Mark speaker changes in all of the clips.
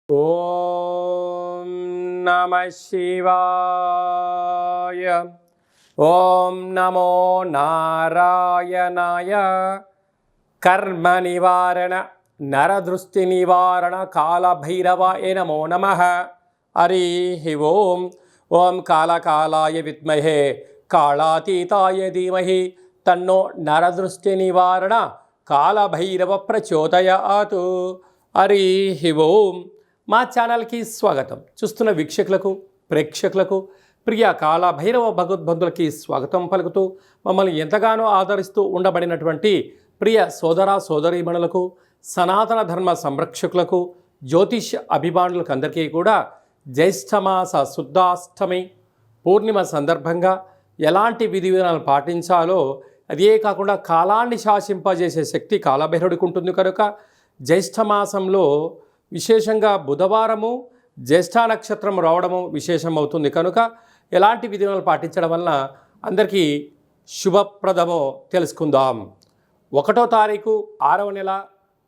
Speaker 1: ఓం నమః శివాయ. ఓం నమో నారాయణాయ. కర్మ నివారణ నరదృష్టి నివారణ కాళభైరవాయ నమో నమః. హరి ఓం. ఓం కాళకాలాయ విద్మహే కాళాతీతాయ ధీమహి తన్నో నరదృష్టి నివారణ కాళభైరవ ప్రచోదయాత్. హరి ఓం. మా ఛానల్కి స్వాగతం. చూస్తున్న వీక్షకులకు ప్రేక్షకులకు ప్రియ కాళభైరవ భగవద్బంధులకి స్వాగతం పలుకుతూ మమ్మల్ని ఎంతగానో ఆదరిస్తూ ఉండబడినటువంటి ప్రియ సోదర సోదరీమణులకు సనాతన ధర్మ సంరక్షకులకు జ్యోతిష్య అభిమానులకు అందరికీ కూడా జ్యేష్ఠమాస శుద్ధాష్టమి పూర్ణిమ సందర్భంగా ఎలాంటి విధి విధానాలు పాటించాలో, అదే కాకుండా కాలాన్ని శాసింపజేసే శక్తి కాళభైరవుడికి ఉంటుంది కనుక జ్యేష్ఠమాసంలో విశేషంగా బుధవారము జ్యేష్ఠ నక్షత్రం రావడము విశేషమవుతుంది కనుక ఎలాంటి విధానాలు పాటించడం వలన అందరికీ శుభప్రదమో తెలుసుకుందాం. 1వ తారీఖు 6వ నెల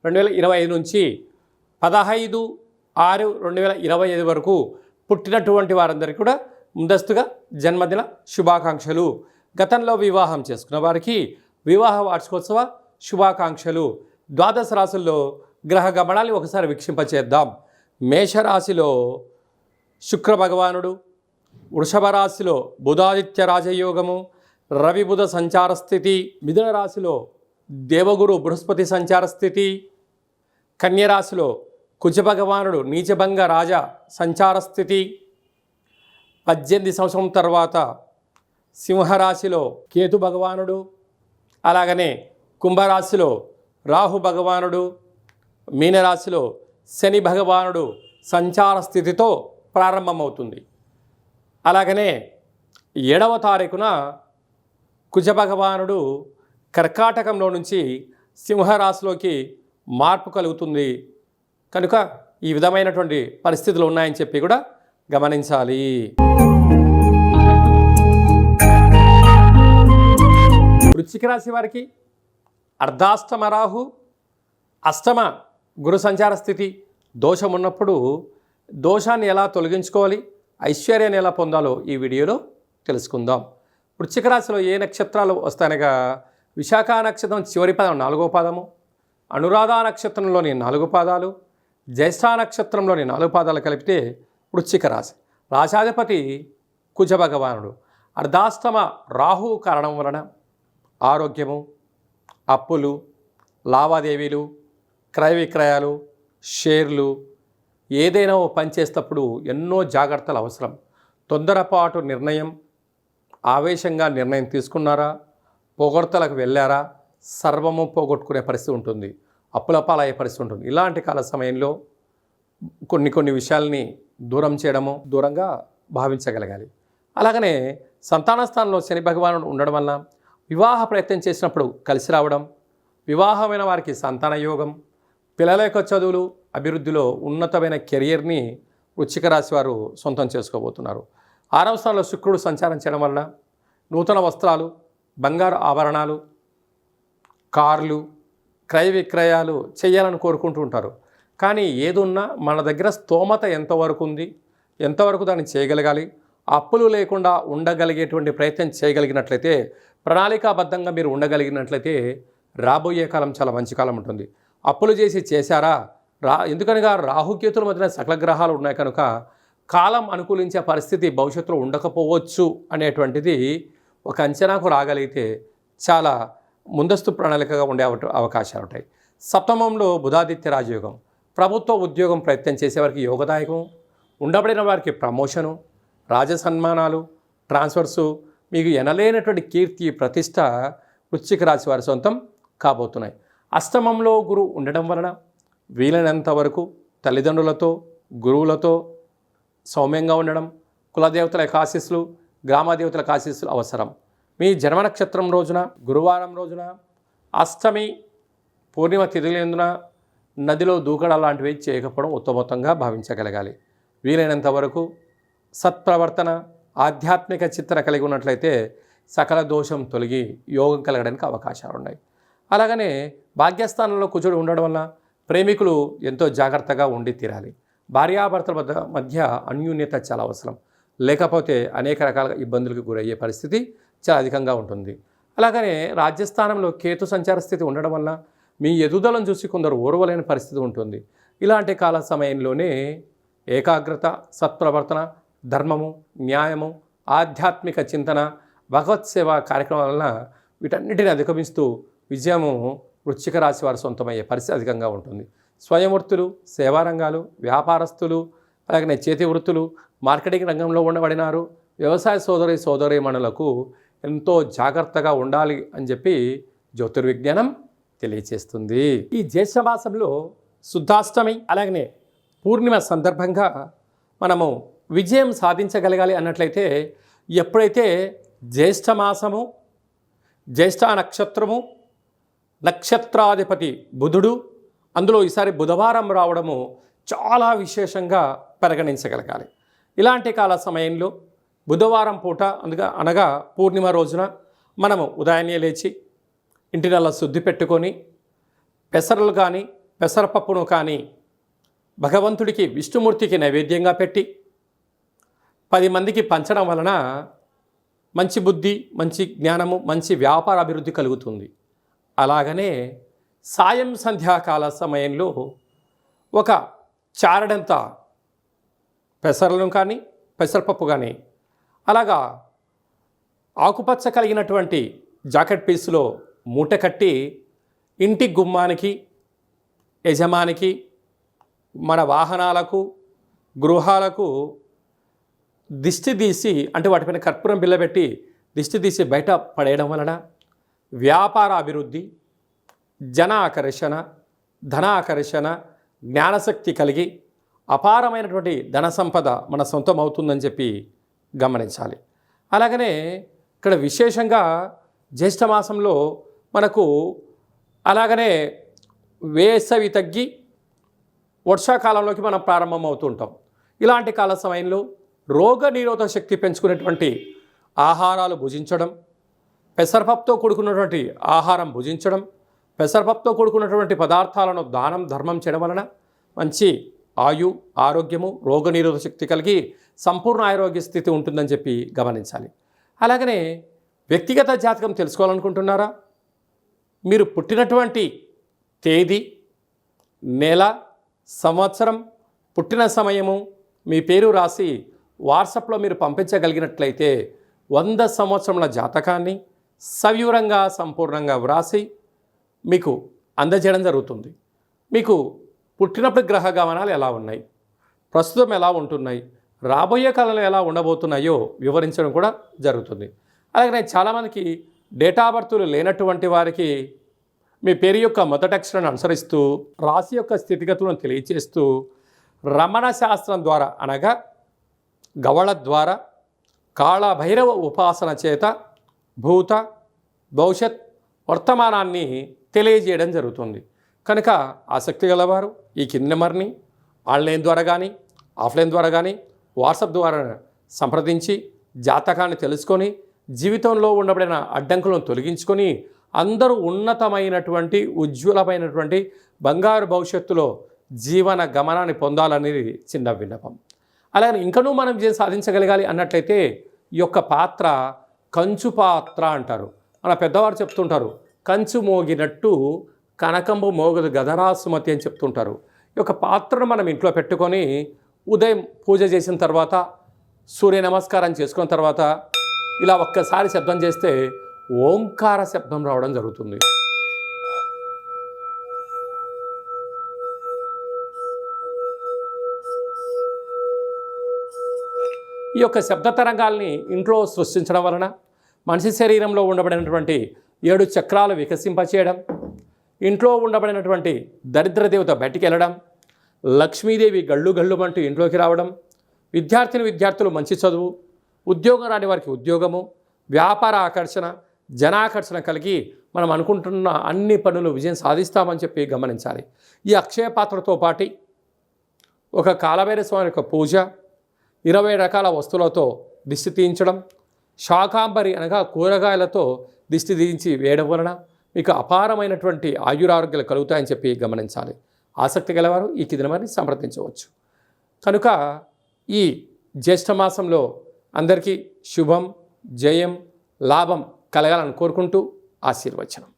Speaker 1: 2025 నుంచి 15/6/2025 వరకు పుట్టినటువంటి వారందరికీ కూడా ముందస్తుగా జన్మదిన శుభాకాంక్షలు. గతంలో వివాహం చేసుకున్న వారికి వివాహ వార్షికోత్సవ శుభాకాంక్షలు. ద్వాదశ రాశుల్లో గ్రహ గమనాన్ని ఒకసారి వీక్షింపచేద్దాం. మేషరాశిలో శుక్ర భగవానుడు, వృషభ రాశిలో బుధాదిత్య రాజయోగము, రవి బుధ సంచార స్థితి, మిథున రాశిలో దేవగురు బృహస్పతి సంచార స్థితి, కన్యరాశిలో కుజ భగవానుడు నీచభంగ రాజ సంచార స్థితి, 18 సంవత్సరం తర్వాత సింహరాశిలో కేతు భగవానుడు, అలాగనే కుంభరాశిలో రాహు భగవానుడు, మీనరాశిలో శని భగవానుడు సంచార స్థితితో ప్రారంభమవుతుంది. అలాగనే 7వ తారీఖున కుజ భగవానుడు కర్కాటకంలో నుంచి సింహరాశిలోకి మార్పు కలుగుతుంది కనుక ఈ విధమైనటువంటి పరిస్థితులు ఉన్నాయని చెప్పి కూడా గమనించాలి. వృశ్చిక రాశి వారికి అర్ధాష్టమ రాహు, అష్టమ గురు సంచార స్థితి దోషం ఉన్నప్పుడు దోషాన్ని ఎలా తొలగించుకోవాలి, ఐశ్వర్యాన్ని ఎలా పొందాలో ఈ వీడియోలో తెలుసుకుందాం. వృశ్చిక రాశిలో ఏ నక్షత్రాలు వస్తాయనగా విశాఖ నక్షత్రం చివరి పదం 4వ పాదము, అనురాధ నక్షత్రంలోని 4 పాదాలు, జ్యేష్ఠ నక్షత్రంలోని 4 పాదాలు కలిపితే వృశ్చిక రాశి. రాశాధిపతి కుజ భగవానుడు. అర్ధాష్టమ రాహు కారణం వలన ఆరోగ్యము, అప్పులు, లావాదేవీలు, క్రయ విక్రయాలు, షేర్లు, ఏదైనా ఓ పని చేసేటప్పుడు ఎన్నో జాగ్రత్తలు అవసరం. తొందరపాటు నిర్ణయం, ఆవేశంగా నిర్ణయం తీసుకున్నారా, పొగడ్తలకు వెళ్ళారా, సర్వము పోగొట్టుకునే పరిస్థితి ఉంటుంది, అప్పుల పాలయ్యే పరిస్థితి ఉంటుంది. ఇలాంటి కాల సమయంలో కొన్ని విషయాల్ని దూరం చేయడము, దూరంగా భావించగలగాలి. అలాగనే సంతాన స్థానంలో శని భగవానుడు ఉండడం వలన వివాహ ప్రయత్నం చేసినప్పుడు కలిసి రావడం, వివాహమైన వారికి సంతాన యోగం, పిల్లల యొక్క చదువులు, అభివృద్ధిలో ఉన్నతమైన కెరియర్ని వృశ్చిక రాశి వారు సొంతం చేసుకోబోతున్నారు. 6వ స్థానంలో శుక్రుడు సంచారం చేయడం వలన నూతన వస్త్రాలు, బంగారు ఆభరణాలు, కార్లు, క్రయ విక్రయాలు చేయాలని కోరుకుంటూ ఉంటారు. కానీ ఏదున్నా మన దగ్గర స్తోమత ఎంతవరకు ఉంది, ఎంతవరకు దాన్ని చేయగలగాలి, అప్పులు లేకుండా ఉండగలిగేటువంటి ప్రయత్నం చేయగలిగినట్లయితే, ప్రణాళికాబద్ధంగా మీరు ఉండగలిగినట్లయితే రాబోయే కాలం చాలా మంచి కాలం ఉంటుంది. అప్పులు చేశారా, ఎందుకనగా రాహుకేతుల మధ్యన సకల గ్రహాలు ఉన్నాయి కనుక కాలం అనుకూలించే పరిస్థితి భవిష్యత్తులో ఉండకపోవచ్చు అనేటువంటిది ఒక అంచనాకు రాగలిగితే చాలా ముందస్తు ప్రణాళికగా ఉండే అవకాశాలు ఉంటాయి. సప్తమంలో బుధాదిత్య రాజయోగం. ప్రభుత్వ ఉద్యోగం ప్రయత్నం చేసేవారికి యోగదాయకం, ఉండబడిన వారికి ప్రమోషను, రాజసన్మానాలు, ట్రాన్స్ఫర్సు, మీకు ఎనలేనటువంటి కీర్తి ప్రతిష్ట వృశ్చిక రాశి వారి సొంతం కాబోతున్నాయి. అష్టమంలో గురువు ఉండడం వలన వీలైనంత వరకు తల్లిదండ్రులతో, గురువులతో సౌమ్యంగా ఉండడం, కులదేవతల ఆశీస్సులు, గ్రామదేవతల ఆశీస్సులు అవసరం. మీ జన్మ నక్షత్రం రోజున, గురువారం రోజున, అష్టమి పూర్ణిమ తిథులందున నదిలో దూకడం లాంటివి చేయకపోవడం ఉత్తమోత్తంగా భావించగలగాలి. వీలైనంత వరకు సత్ప్రవర్తన, ఆధ్యాత్మిక చిత్తన కలిగి ఉన్నట్లయితే సకల దోషం తొలగి యోగం కలగడానికి అవకాశాలు ఉన్నాయి. అలాగనే భాగ్యస్థానంలో కుజుడు ఉండడం వల్ల ప్రేమికులు ఎంతో జాగ్రత్తగా ఉండి తీరాలి. భార్యాభర్తల మధ్య అన్యోన్యత చాలా అవసరం. లేకపోతే అనేక రకాల ఇబ్బందులకు గురయ్యే పరిస్థితి చాలా అధికంగా ఉంటుంది. అలాగనే రాజ్యస్థానంలో కేతు సంచార స్థితి ఉండడం వల్ల మీ ఎదుగుదలను చూసి కొందరు ఓర్వలేని పరిస్థితి ఉంటుంది. ఇలాంటి కాల సమయంలోనే ఏకాగ్రత, సత్ప్రవర్తన, ధర్మము, న్యాయము, ఆధ్యాత్మిక చింతన, భగవత్ సేవ కార్యక్రమాల వలన వీటన్నిటిని అధిగమిస్తూ విజయము వృశ్చిక రాశి వారు సొంతమయ్యే పరిస్థితి అధికంగా ఉంటుంది. స్వయం వృత్తులు, సేవారంగాలు, వ్యాపారస్తులు, అలాగనే చేతి వృత్తులు, మార్కెటింగ్ రంగంలో ఉండబడినారు, వ్యవసాయ సోదరీమణులకు ఎంతో జాగ్రత్తగా ఉండాలి అని చెప్పి జ్యోతిర్విజ్ఞానం తెలియచేస్తుంది. ఈ జ్యేష్ఠమాసంలో శుద్ధాష్టమి అలాగనే పూర్ణిమ సందర్భంగా మనము విజయం సాధించగలగాలి అన్నట్లయితే ఎప్పుడైతే జ్యేష్ఠమాసము, జ్యేష్ఠ నక్షత్రము, నక్షత్రాధిపతి బుధుడు, అందులో ఈసారి బుధవారం రావడము చాలా విశేషంగా పరిగణించగలగాలి. ఇలాంటి కాల సమయంలో బుధవారం పూట అనగా పూర్ణిమ రోజున మనము ఉదయాన్నే లేచి ఇంటినల్లా శుద్ధి పెట్టుకొని పెసరలు కానీ పెసరపప్పును కానీ భగవంతుడికి విష్ణుమూర్తికి నైవేద్యంగా పెట్టి 10 మందికి పంచడం వలన మంచి బుద్ధి, మంచి జ్ఞానము, మంచి వ్యాపార అభివృద్ధి కలుగుతుంది. అలాగనే సాయం సంధ్యాకాల సమయంలో ఒక చారడంత పెసరలను కానీ పెసరపప్పు కానీ అలాగా ఆకుపచ్చ కలిగినటువంటి జాకెట్ పీసులో మూట కట్టి ఇంటి గుమ్మానికి, యజమానికి, మన వాహనాలకు, గృహాలకు దిష్టి తీసి అంటే వాటిపైన కర్పూరం బిళ్ళ పెట్టి దిష్టి తీసి బయట పడేయడం వలన వ్యాపార అభివృద్ధి, జన ఆకర్షణ, ధన ఆకర్షణ, జ్ఞానశక్తి కలిగి అపారమైనటువంటి ధన సంపద మన సొంతం అవుతుందని చెప్పి గమనించాలి. అలాగనే ఇక్కడ విశేషంగా జ్యేష్ఠమాసంలో మనకు అలాగనే వేసవి తగ్గి వర్షాకాలంలోకి మనం ప్రారంభమవుతూ ఉంటాం. ఇలాంటి కాల సమయంలో రోగ నిరోధక శక్తి పెంచుకునేటువంటి ఆహారాలు భుజించడం, పెసరపప్పుతో కూడుకున్నటువంటి ఆహారం భుజించడం, పెసరపప్పుతో కూడుకున్నటువంటి పదార్థాలను దానం ధర్మం చేయడం వలన మంచి ఆయు, ఆరోగ్యము, రోగనిరోధక శక్తి కలిగి సంపూర్ణ ఆరోగ్య స్థితి ఉంటుందని చెప్పి గమనించాలి. అలాగనే వ్యక్తిగత జాతకం తెలుసుకోవాలనుకుంటున్నారా? మీరు పుట్టినటువంటి తేదీ, నెల, సంవత్సరం, పుట్టిన సమయము, మీ పేరు రాసి వాట్సాప్లో మీరు పంపించగలిగినట్లయితే 100 సంవత్సరముల జాతకాన్ని సవివరంగా సంపూర్ణంగా వ్రాసి మీకు అందజేయడం జరుగుతుంది. మీకు పుట్టినప్పుడు గ్రహ గమనాలు ఎలా ఉన్నాయి, ప్రస్తుతం ఎలా ఉంటున్నాయి, రాబోయే కాలంలో ఎలా ఉండబోతున్నాయో వివరించడం కూడా జరుగుతుంది. అలాగే చాలామందికి డేటా బర్త్లు లేనటువంటి వారికి మీ పేరు యొక్క మొదటి అక్షరాన్ని అనుసరిస్తూ రాశి యొక్క స్థితిగతులను తెలియచేస్తూ రమణ శాస్త్రం ద్వారా అనగా గవళ ద్వారా కాళభైరవ ఉపాసన చేత భూత, భవిష్యత్, వర్తమానాన్ని తెలియజేయడం జరుగుతుంది. కనుక ఆసక్తి గలవారు ఈ కింది నెంబర్ని ఆన్లైన్ ద్వారా కానీ ఆఫ్లైన్ ద్వారా కానీ వాట్సాప్ ద్వారా సంప్రదించి జాతకాన్ని తెలుసుకొని జీవితంలో ఉండబడిన అడ్డంకులను తొలగించుకొని అందరూ ఉన్నతమైనటువంటి ఉజ్వలమైనటువంటి బంగారు భవిష్యత్తులో జీవన గమనాన్ని పొందాలనేది చిన్న విన్నపం. అలాగే ఇంకనూ మనం సాధించగలగాలి అన్నట్లయితే ఈ యొక్క పాత్ర కంచు పాత్ర అంటారు. మన పెద్దవారు చెప్తుంటారు, కంచు మోగినట్టు కనకంబు మోగదు గదరా సుమతి అని చెప్తుంటారు. ఈ యొక్క పాత్రను మనం ఇంట్లో పెట్టుకొని ఉదయం పూజ చేసిన తర్వాత, సూర్య నమస్కారం చేసుకున్న తర్వాత ఇలా ఒక్కసారి శబ్దం చేస్తే ఓంకార శబ్దం రావడం జరుగుతుంది. ఈ యొక్క శబ్ద తరంగాల్ని ఇంట్లో సృష్టించడం వలన మనిషి శరీరంలో ఉండబడినటువంటి 7 చక్రాలు వికసింపచేయడం, ఇంట్లో ఉండబడినటువంటి దరిద్ర దేవత బయటికి వెళ్ళడం, లక్ష్మీదేవి గళ్ళు గళ్ళుమంటూ ఇంట్లోకి రావడం, విద్యార్థులు మంచి చదువు, ఉద్యోగం రాని వారికి ఉద్యోగము, వ్యాపార ఆకర్షణ, జనాకర్షణ కలిగి మనం అనుకుంటున్న అన్ని పనులు విజయం సాధిస్తామని చెప్పి గమనించాలి. ఈ అక్షయ పాత్రతో పాటు ఒక కాలభైరవ స్వామి యొక్క పూజ, 20 రకాల వస్తువులతో దిష్టి తీయించడం, శాకాంబరి అనగా కూరగాయలతో దిష్టి తీయించి వేయడం వలన మీకు అపారమైనటువంటి ఆయురారోగ్యాలు కలుగుతాయని చెప్పి గమనించాలి. ఆసక్తి గలవారు ఈ కింది నెంబర్ని సంప్రదించవచ్చు. కనుక ఈ జ్యేష్ఠమాసంలో అందరికీ శుభం, జయం, లాభం కలగాలని కోరుకుంటూ ఆశీర్వచనం.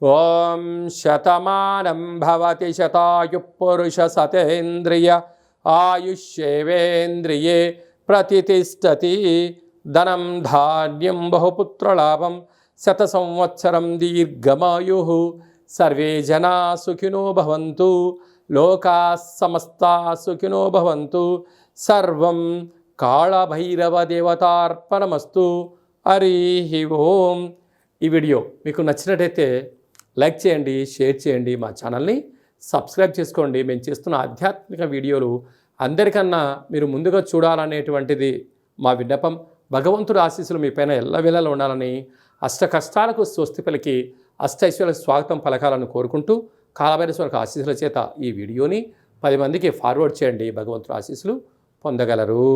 Speaker 1: ఓం శతమానం భవతి శతాయు పురుష సతేంద్రియ ఆయుష్యేవేంద్రియే ప్రతిష్టతి. ధనం ధాన్యం బహుపుత్రలాభం శత సంవత్సరం దీర్ఘమాయు. సర్వే జనా సుఖినో భవంతు. లోకా సమస్తా సుఖినో భవంతు. సర్వం కాళభైరవ దేవతార్పణమస్తు. హరి ఓం. ఈ వీడియో మీకు నచ్చినట్టయితే లైక్ చేయండి, షేర్ చేయండి, మా ఛానల్ని సబ్స్క్రైబ్ చేసుకోండి. మేము చేస్తున్న ఆధ్యాత్మిక వీడియోలు అందరికన్నా మీరు ముందుగా చూడాలనేటువంటిది మా విన్నపం. భగవంతుడి ఆశీస్సులు మీ పైన ఎల్లవేళలా ఉండాలని, అష్ట కష్టాలకు స్వస్తి పలికి అష్టైశ్వర్యాలకు స్వాగతం పలకాలని కోరుకుంటూ కాలభైరవ ఆశీస్సుల చేత ఈ వీడియోని 10 మందికి ఫార్వర్డ్ చేయండి. భగవంతుడి ఆశీస్సులు పొందగలరు.